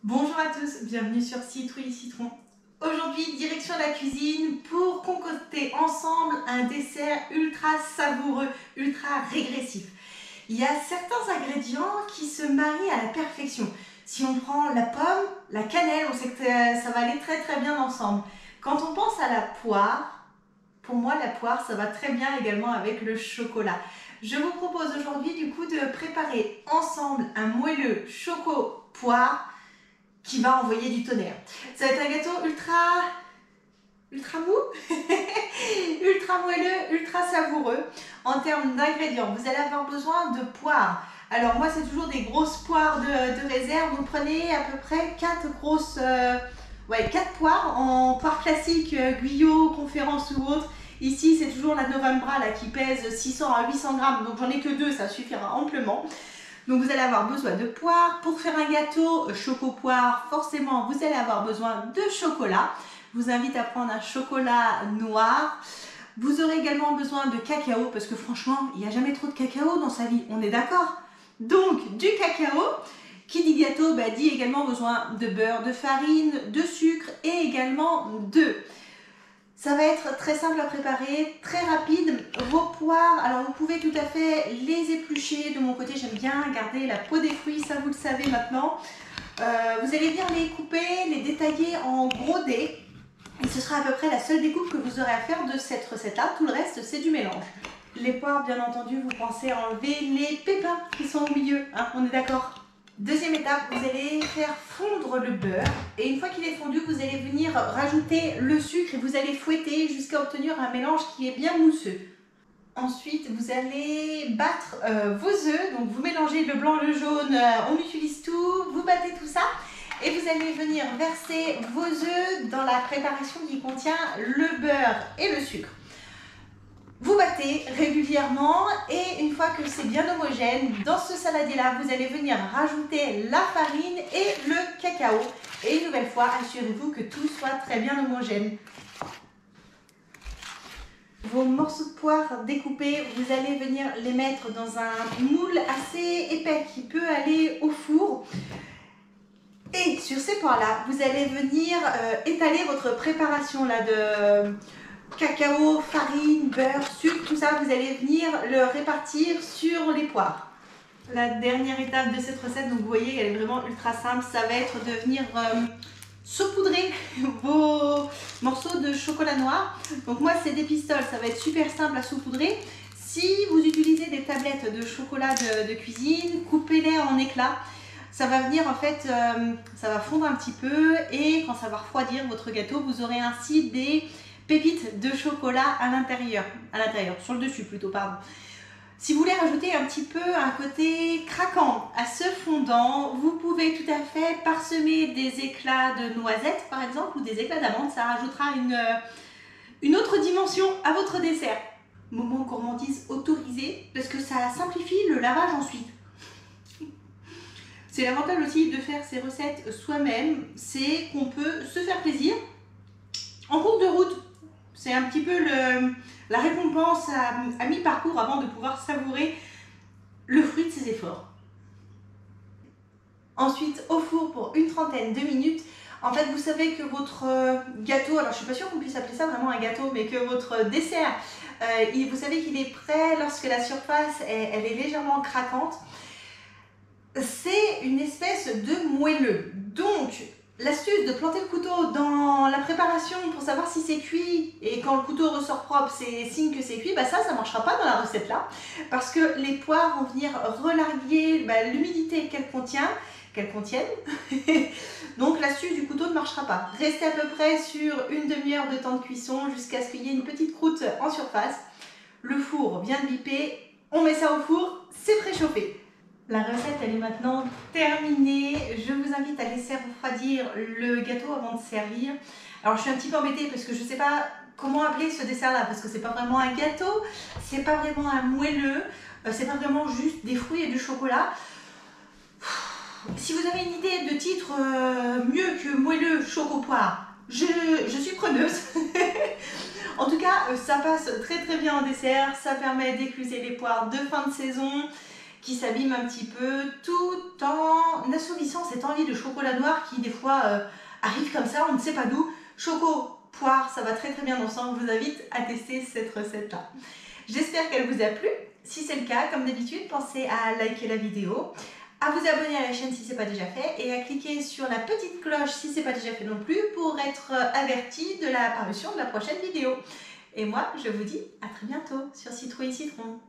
Bonjour à tous, bienvenue sur Citrouille Citron. Aujourd'hui, direction la cuisine pour concocter ensemble un dessert ultra savoureux, ultra régressif. Il y a certains ingrédients qui se marient à la perfection. Si on prend la pomme, la cannelle, on sait que ça va aller très bien ensemble. Quand on pense à la poire, pour moi la poire ça va très bien également avec le chocolat. Je vous propose aujourd'hui du coup de préparer ensemble un moelleux choco-poire qui va envoyer du tonnerre. Ça va être un gâteau ultra mou, ultra moelleux, ultra savoureux. En termes d'ingrédients, vous allez avoir besoin de poires. Alors moi c'est toujours des grosses poires de réserve, donc prenez à peu près 4 poires en poire classique, Guyot, Conférence ou autre. Ici c'est toujours la Novembra là, qui pèse 600 à 800 grammes, donc j'en ai que 2, ça suffira amplement. Donc vous allez avoir besoin de poires. Pour faire un gâteau choco-poire, forcément vous allez avoir besoin de chocolat. Je vous invite à prendre un chocolat noir. Vous aurez également besoin de cacao parce que franchement, il n'y a jamais trop de cacao dans sa vie, on est d'accord? Donc du cacao, qui dit gâteau, dit également besoin de beurre, de farine, de sucre et également d'œufs. Ça va être très simple à préparer, très rapide. Vos poires, alors vous pouvez tout à fait les éplucher. De mon côté, j'aime bien garder la peau des fruits, ça vous le savez maintenant. Vous allez bien les couper, les détailler en gros dés. Et ce sera à peu près la seule découpe que vous aurez à faire de cette recette-là. Tout le reste, c'est du mélange. Les poires, bien entendu, vous pensez à enlever les pépins qui sont au milieu, hein, on est d'accord? Deuxième étape, vous allez faire fondre le beurre et une fois qu'il est fondu, vous allez venir rajouter le sucre et vous allez fouetter jusqu'à obtenir un mélange qui est bien mousseux. Ensuite, vous allez battre vos œufs, donc vous mélangez le blanc, le jaune, on utilise tout, vous battez tout ça et vous allez venir verser vos œufs dans la préparation qui contient le beurre et le sucre. Vous battez régulièrement et une fois que c'est bien homogène, dans ce saladier-là, vous allez venir rajouter la farine et le cacao. Et une nouvelle fois, assurez-vous que tout soit très bien homogène. Vos morceaux de poire découpés, vous allez venir les mettre dans un moule assez épais qui peut aller au four. Et sur ces poires-là, vous allez venir étaler votre préparation là, de cacao, farine, beurre, sucre, tout ça, vous allez venir le répartir sur les poires. La dernière étape de cette recette, donc vous voyez, elle est vraiment ultra simple, ça va être de venir saupoudrer vos morceaux de chocolat noir. Donc moi c'est des pistoles, ça va être super simple à saupoudrer. Si vous utilisez des tablettes de chocolat de cuisine, coupez-les en éclats. Ça va venir en fait, ça va fondre un petit peu et quand ça va refroidir votre gâteau, vous aurez ainsi des pépites de chocolat à l'intérieur, sur le dessus plutôt, pardon. Si vous voulez rajouter un petit peu un côté craquant à ce fondant, vous pouvez tout à fait parsemer des éclats de noisettes par exemple ou des éclats d'amandes, ça rajoutera une autre dimension à votre dessert. Moment gourmandise autorisé parce que ça simplifie le lavage ensuite. C'est l'avantage aussi de faire ces recettes soi-même, c'est qu'on peut se faire plaisir en cours de route. C'est un petit peu la récompense à mi-parcours avant de pouvoir savourer le fruit de ses efforts. Ensuite, au four pour une trentaine de minutes. En fait, vous savez que votre gâteau, alors je suis pas sûre qu'on puisse appeler ça vraiment un gâteau, mais que votre dessert, vous savez qu'il est prêt lorsque la surface elle est légèrement craquante. C'est une espèce de moelleux. Donc, l'astuce de planter le couteau dans la préparation pour savoir si c'est cuit et quand le couteau ressort propre, c'est signe que c'est cuit, ça ne marchera pas dans la recette là parce que les poires vont venir relarguer l'humidité qu'elles contiennent. Donc l'astuce du couteau ne marchera pas. Restez à peu près sur une demi-heure de temps de cuisson jusqu'à ce qu'il y ait une petite croûte en surface. Le four vient de biper, on met ça au four, c'est préchauffé. La recette elle est maintenant terminée. Je vous invite à laisser refroidir le gâteau avant de servir. Alors je suis un petit peu embêtée parce que je ne sais pas comment appeler ce dessert là parce que c'est pas vraiment un gâteau, c'est pas vraiment un moelleux, c'est pas vraiment juste des fruits et du chocolat. Si vous avez une idée de titre mieux que moelleux choco-poire, je suis preneuse. En tout cas, ça passe très bien en dessert, ça permet d'écluser les poires de fin de saison. qui s'abîme un petit peu tout en assouvissant cette envie de chocolat noir qui des fois arrive comme ça, on ne sait pas d'où. Choco, poire, ça va très très bien ensemble. Je vous invite à tester cette recette-là. J'espère qu'elle vous a plu. Si c'est le cas, comme d'habitude, pensez à liker la vidéo, à vous abonner à la chaîne si ce n'est pas déjà fait et à cliquer sur la petite cloche si ce n'est pas déjà fait non plus pour être averti de la parution de la prochaine vidéo. Et moi, je vous dis à très bientôt sur Citrouille Citron.